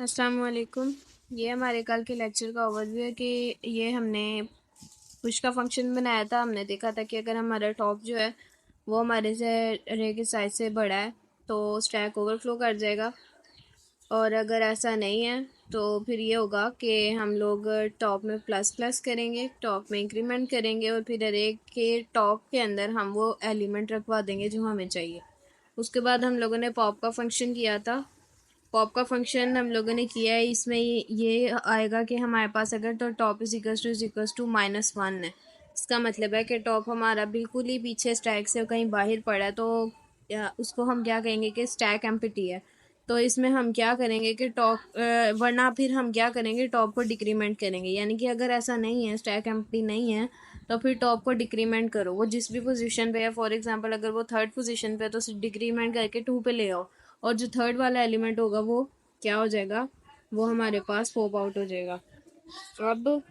अस्सलाम वालेकुम। ये हमारे कल के लेक्चर का ओवरव्यू है कि ये हमने पुश का फंक्शन बनाया था। हमने देखा था कि अगर हमारा टॉप जो है वो हमारे से रे के साइज से बड़ा है तो स्टैक ओवरफ्लो कर जाएगा, और अगर ऐसा नहीं है तो फिर ये होगा कि हम लोग टॉप में प्लस प्लस करेंगे, टॉप में इंक्रीमेंट करेंगे और फिर रे के टॉप के अंदर हम वो एलिमेंट रखवा देंगे जो हमें चाहिए। उसके बाद हम लोगों ने पॉप का फंक्शन किया था। पॉप का फंक्शन हम लोगों ने किया है, इसमें ये आएगा कि हमारे पास अगर तो टॉप इज इक्वल्स टू -1 है। इसका मतलब है कि टॉप हमारा बिल्कुल ही पीछे स्टैक से कहीं बाहर पड़ा है, तो उसको हम क्या कहेंगे कि स्टैक एम्प्टी है। तो इसमें हम क्या करेंगे कि टॉप वरना फिर हम क्या करेंगे, टॉप को डिक्रीमेंट करेंगे। यानी कि अगर ऐसा नहीं है, स्टैक एम्प्टी नहीं है, तो फिर टॉप को डिक्रीमेंट करो। वो जिस भी पोजीशन पे है, फॉर एग्जांपल अगर वो थर्ड पोजीशन पे है तो डिक्रीमेंट करके 2 पे ले आओ, और जो थर्ड वाला एलिमेंट होगा वो क्या हो जाएगा, वो हमारे पास पॉप आउट हो जाएगा। अब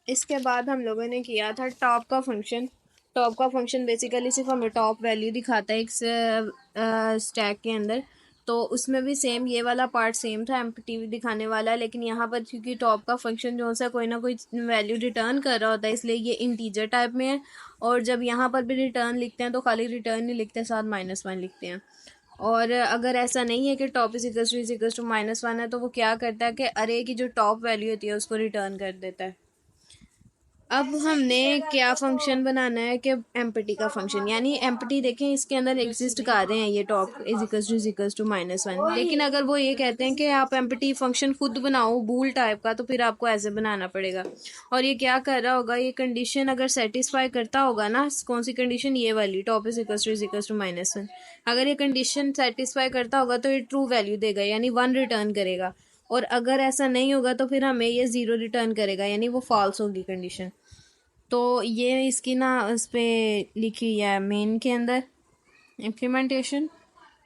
इसके बाद हम लोगों ने किया था टॉप का फंक्शन। टॉप का फंक्शन बेसिकली सिर्फ हमें टॉप वैल्यू दिखाता है एक स्टैक के अंदर। तो उसमें भी सेम ये वाला पार्ट सेम था, एम्प्टी दिखाने वाला, लेकिन यहाँ पर क्योंकि टॉप का फंक्शन जो सा कोई ना कोई वैल्यू रिटर्न कर रहा होता है, इसलिए ये इंटीजर टाइप में है। और जब यहाँ पर भी रिटर्न लिखते हैं तो खाली रिटर्न नहीं लिखते, साथ -1 लिखते हैं। और अगर ऐसा नहीं है कि टॉप इज इक्वल टू -1 है, तो वो क्या करता है कि अरे की जो टॉप वैल्यू होती है उसको रिटर्न कर देता है। अब हमने क्या फंक्शन बनाना है कि एम्प्टी का फंक्शन, यानी एम्प्टी देखें इसके अंदर एग्जिस्ट कर रहे हैं ये टॉप इज इक्वल टू -1, लेकिन अगर वो ये कहते हैं कि आप एम्प्टी फंक्शन खुद बनाओ बूल टाइप का, तो फिर आपको ऐसे बनाना पड़ेगा। और ये क्या कर रहा होगा, ये कंडीशन अगर सेटिस्फाई करता होगा ना, कौन सी कंडीशन, ये वाली टॉप इज इक्वल टू -1, अगर ये कंडीशन सेटिस्फाई करता होगा तो ये ट्रू वैल्यू देगा, यानी 1 रिटर्न करेगा। और अगर ऐसा नहीं होगा तो फिर हमें ये 0 रिटर्न करेगा, यानी वो फॉल्स होगी कंडीशन। तो ये इसकी ना उस पर लिखी हुई है मेन के अंदर इम्प्लीमेंटेशन।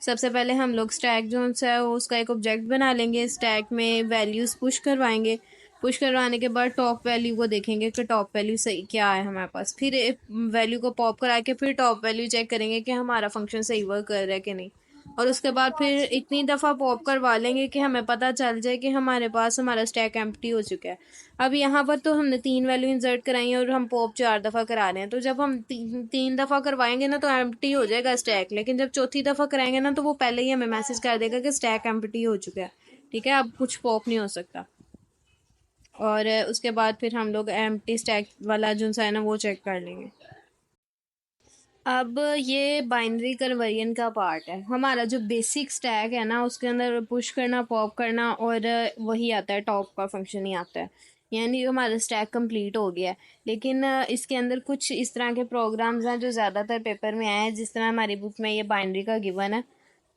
सबसे पहले हम लोग स्टैक जो सा है उसका एक ऑब्जेक्ट बना लेंगे, स्टैक में वैल्यूज़ पुश करवाएंगे। पुश करवाने के बाद टॉप वैल्यू को देखेंगे कि टॉप वैल्यू सही क्या है हमारे पास, फिर वैल्यू को पॉप करा के फिर टॉप वैल्यू चेक करेंगे कि हमारा फंक्शन सही वर्क कर रहा है कि नहीं। और उसके बाद फिर इतनी दफ़ा पॉप करवा लेंगे कि हमें पता चल जाए कि हमारे पास हमारा स्टैक एम्प्टी हो चुका है। अब यहाँ पर तो हमने 3 वैल्यू इंसर्ट कराई है और हम पॉप 4 दफ़ा करा रहे हैं, तो जब हम 3 दफ़ा करवाएंगे ना तो एम्प्टी हो जाएगा स्टैक, लेकिन जब चौथी दफ़ा कराएंगे ना तो वो पहले ही हमें मैसेज कर देगा कि स्टैक एम्प्टी हो चुका है। ठीक है, अब कुछ पॉप नहीं हो सकता। और उसके बाद फिर हम लोग एम्प्टी स्टैक वाला जो सा है ना वो चेक कर लेंगे। अब ये बाइनरी कन्वर्जन का पार्ट है। हमारा जो बेसिक स्टैक है ना उसके अंदर पुश करना, पॉप करना, और वही आता है, टॉप का फंक्शन ही आता है। यानी हमारा स्टैक कंप्लीट हो गया है। लेकिन इसके अंदर कुछ इस तरह के प्रोग्राम्स हैं जो ज़्यादातर पेपर में आए हैं, जिस तरह हमारी बुक में ये बाइनरी का गिवन है।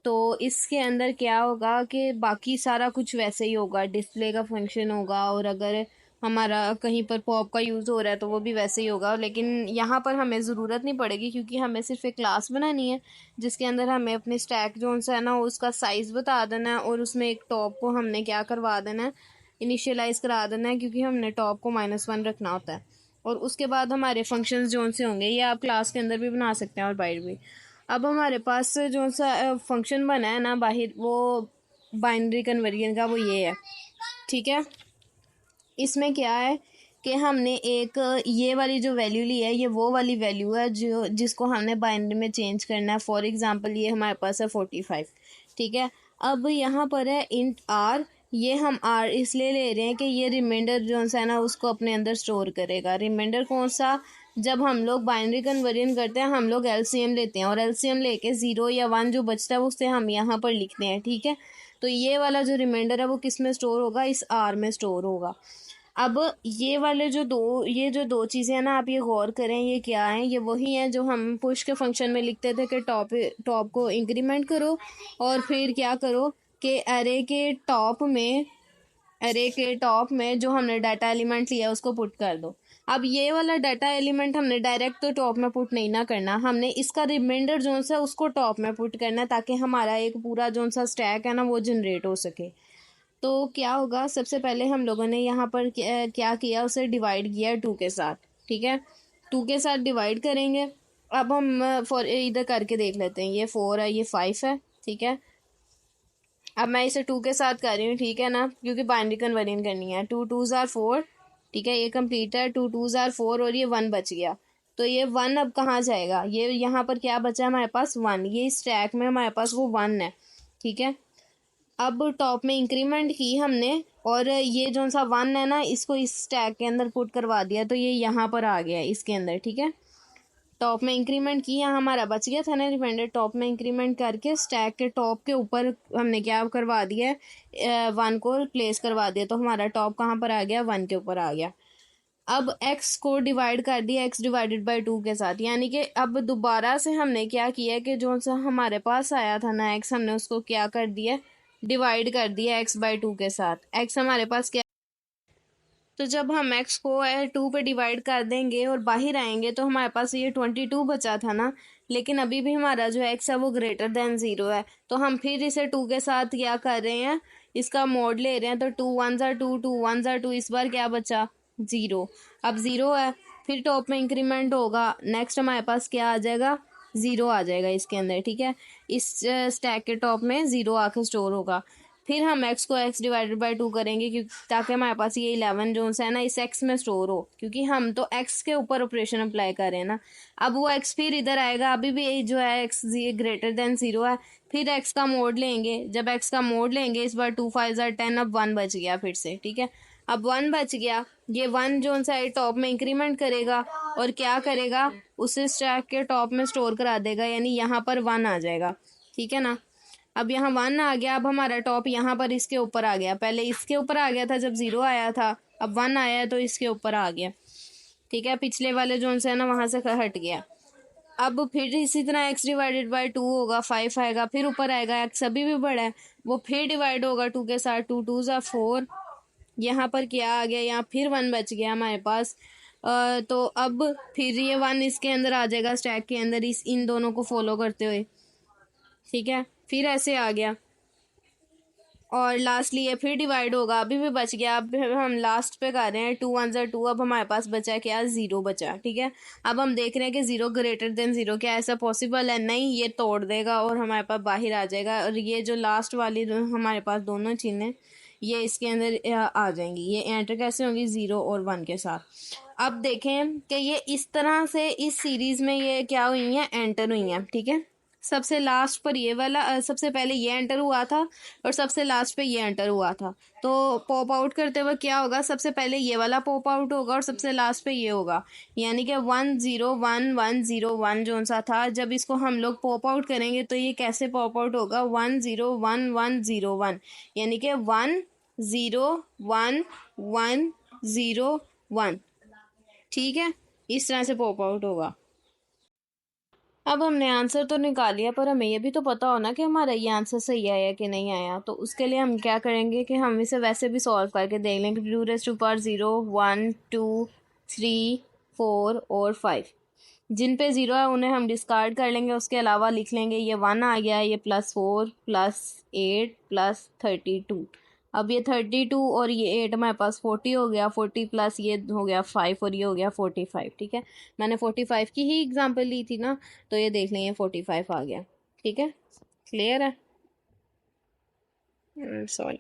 तो इसके अंदर क्या होगा कि बाकी सारा कुछ वैसे ही होगा, डिस्प्ले का फंक्शन होगा, और अगर हमारा कहीं पर पॉप का यूज़ हो रहा है तो वो भी वैसे ही होगा। लेकिन यहाँ पर हमें ज़रूरत नहीं पड़ेगी क्योंकि हमें सिर्फ एक क्लास बनानी है जिसके अंदर हमें अपने स्टैक जो सा है ना उसका साइज़ बता देना है, और उसमें एक टॉप को हमने क्या करवा देना है, इनिशियलाइज़ करा देना है, क्योंकि हमने टॉप को -1 रखना होता है। और उसके बाद हमारे फंक्शंस जो से होंगे ये आप क्लास के अंदर भी बना सकते हैं और बाहर भी। अब हमारे पास जो सा फंक्शन बना है ना बाहर, वो बाइनरी कन्वर्जन का, वो ये है। ठीक है, इसमें क्या है कि हमने एक ये वाली जो वैल्यू ली है ये वो वाली वैल्यू है जो जिसको हमने बाइनरी में चेंज करना है। फॉर एग्जांपल ये हमारे पास है 45। ठीक है, अब यहाँ पर है इंट आर। ये हम आर इसलिए ले रहे हैं कि ये रिमाइंडर जो है ना उसको अपने अंदर स्टोर करेगा। रिमाइंडर कौन सा, जब हम लोग बाइनरी कन्वर्जन करते हैं हम लोग एलसीएम लेते हैं, और एलसीएम लेके 0 या 1 जो बचता है उसे हम यहाँ पर लिखते हैं। ठीक है, तो ये वाला जो रिमाइंडर है वो किस में स्टोर होगा, इस आर में स्टोर होगा। अब ये वाले जो दो चीज़ें हैं ना, आप ये गौर करें ये क्या है, ये वही हैं जो हम पुश के फंक्शन में लिखते थे कि टॉप को इंक्रीमेंट करो, और फिर क्या करो कि अरे के टॉप में जो हमने डाटा एलिमेंट लिया उसको पुट कर दो। अब ये वाला डाटा एलिमेंट हमने डायरेक्ट तो टॉप में पुट नहीं ना करना, हमने इसका रिमाइंडर जो सा उसको टॉप में पुट करना है, ताकि हमारा एक पूरा जो सा स्टैक है ना वो जनरेट हो सके। तो क्या होगा, सबसे पहले हम लोगों ने यहाँ पर क्या किया, उसे डिवाइड किया 2 के साथ। ठीक है, 2 के साथ डिवाइड करेंगे। अब हम फॉर इधर करके देख लेते हैं, ये 4 है, ये 5 है। ठीक है, अब मैं इसे 2 के साथ कर रही हूँ, ठीक है ना, क्योंकि बाइनरी कन्वर्जन करनी है। 2 2s आर 4, ठीक है, ये कंप्लीट है। 2 2s आर 4 और ये 1 बच गया। तो ये 1 अब कहाँ जाएगा, ये यहाँ पर क्या बचा हमारे पास 1, ये स्टैक में हमारे पास वो 1 है, ठीक है। अब टॉप में इंक्रीमेंट की हमने और ये जो सा 1 है ना, इसको इस स्टैक के अंदर पुट करवा दिया, तो ये यहाँ पर आ गया इसके अंदर, ठीक है। टॉप में इंक्रीमेंट किया, हमारा बच गया था ना रिमाइंडर। टॉप में इंक्रीमेंट करके स्टैक के टॉप के ऊपर हमने क्या करवा दिया है, 1 को प्लेस करवा दिया, तो हमारा टॉप कहाँ पर आ गया, 1 के ऊपर आ गया। अब x को डिवाइड कर दिया x डिवाइडेड बाई 2 के साथ, यानी कि अब दोबारा से हमने क्या किया कि जो सा हमारे पास आया था ना x, हमने उसको क्या कर दिया, डिवाइड कर दिया x बाई 2 के साथ। x हमारे पास क्या, तो जब हम x को 2 पे डिवाइड कर देंगे और बाहर आएंगे तो हमारे पास ये 22 बचा था ना, लेकिन अभी भी हमारा जो x है वो ग्रेटर देन 0 है। तो हम फिर इसे 2 के साथ क्या कर रहे हैं, इसका मोड ले रहे हैं। तो 2 1s आर 2, 2 1s आर 2, इस बार क्या बचा 0। अब 0 है, फिर टॉप में इंक्रीमेंट होगा, नेक्स्ट हमारे पास क्या आ जाएगा, 0 आ जाएगा इसके अंदर, ठीक है। इस स्टैक के टॉप में 0 आके स्टोर होगा। फिर हम x को x डिवाइडेड बाई 2 करेंगे, क्योंकि ताकि हमारे पास ये 11 जो है ना इस x में स्टोर हो, क्योंकि हम तो x के ऊपर ऑपरेशन अप्लाई कर रहे हैं ना। अब वो x फिर इधर आएगा, अभी भी जो है x ग्रेटर देन 0 है। फिर x का मोड लेंगे, जब x का मोड लेंगे इस बार 2 5 आर 10, अब 1 बच गया फिर से, ठीक है। अब 1 बच गया, ये 1 जो है टॉप में इंक्रीमेंट करेगा और क्या करेगा, उसे स्टैक के टॉप में स्टोर करा देगा, यानी यहाँ पर 1 आ जाएगा, ठीक है ना। अब यहाँ 1 आ गया, अब हमारा टॉप यहाँ पर इसके ऊपर आ गया, पहले इसके ऊपर आ गया था जब 0 आया था, अब 1 आया है तो इसके ऊपर आ गया, ठीक है। पिछले वाले जोन से है ना वहाँ से हट गया। अब फिर इसी तरह x डिवाइडेड बाई 2 होगा, 5 आएगा, फिर ऊपर आएगा, x अभी भी बड़ा है, वो फिर डिवाइड होगा 2 के साथ, 2 2s आर 4, यहाँ पर क्या आ गया, यहाँ फिर 1 बच गया हमारे पास। तो अब फिर ये 1 इसके अंदर आ जाएगा स्टैक के अंदर, इन दोनों को फॉलो करते हुए, ठीक है। फिर ऐसे आ गया और लास्टली ये फिर डिवाइड होगा, अभी भी बच गया। अब हम लास्ट पे कर रहे हैं 2 1s आर 2, अब हमारे पास बचा क्या, 0 बचा, ठीक है। अब हम देख रहे हैं कि 0 ग्रेटर देन 0, क्या ऐसा पॉसिबल है, नहीं, ये तोड़ देगा और हमारे पास बाहर आ जाएगा। और ये जो लास्ट वाली जो हमारे पास दोनों चीज़ें ये इसके अंदर आ जाएंगी, ये एंटर कैसे होंगी, 0 और 1 के साथ। अब देखें कि ये इस तरह से इस सीरीज़ में ये क्या हुई हैं, एंटर हुई हैं, ठीक है। सबसे लास्ट पर ये वाला सबसे पहले ये एंटर हुआ था और सबसे लास्ट पे ये एंटर हुआ था। तो पॉप आउट करते हुए क्या होगा, सबसे पहले ये वाला पॉप आउट होगा और सबसे लास्ट पे ये होगा, यानी कि 1 0 1 1 0 1 जो सा था। जब इसको हम लोग पॉप आउट करेंगे तो ये कैसे पॉप आउट होगा, 1 0 1 1 0 1, यानी कि 1 0 1 1 0 1, ठीक है। इस तरह से पॉप आउट होगा। अब हमने आंसर तो निकाल लिया, पर हमें ये भी तो पता हो ना कि हमारा ये आंसर सही आया कि नहीं आया। तो उसके लिए हम क्या करेंगे कि हम इसे वैसे भी सॉल्व करके देख लेंगे। 2 0 1 2 3 4 और 5, जिन पे 0 है उन्हें हम डिस्कार्ड कर लेंगे, उसके अलावा लिख लेंगे ये 1 आ गया, ये +4 +8 +32। अब ये 32 और ये 8 हमारे पास 40 हो गया, 40 प्लस ये हो गया 5 और ये हो गया 45, ठीक है। मैंने 45 की ही एग्जांपल ली थी ना, तो ये देख लें ये 45 आ गया, ठीक है। क्लियर है, सॉरी।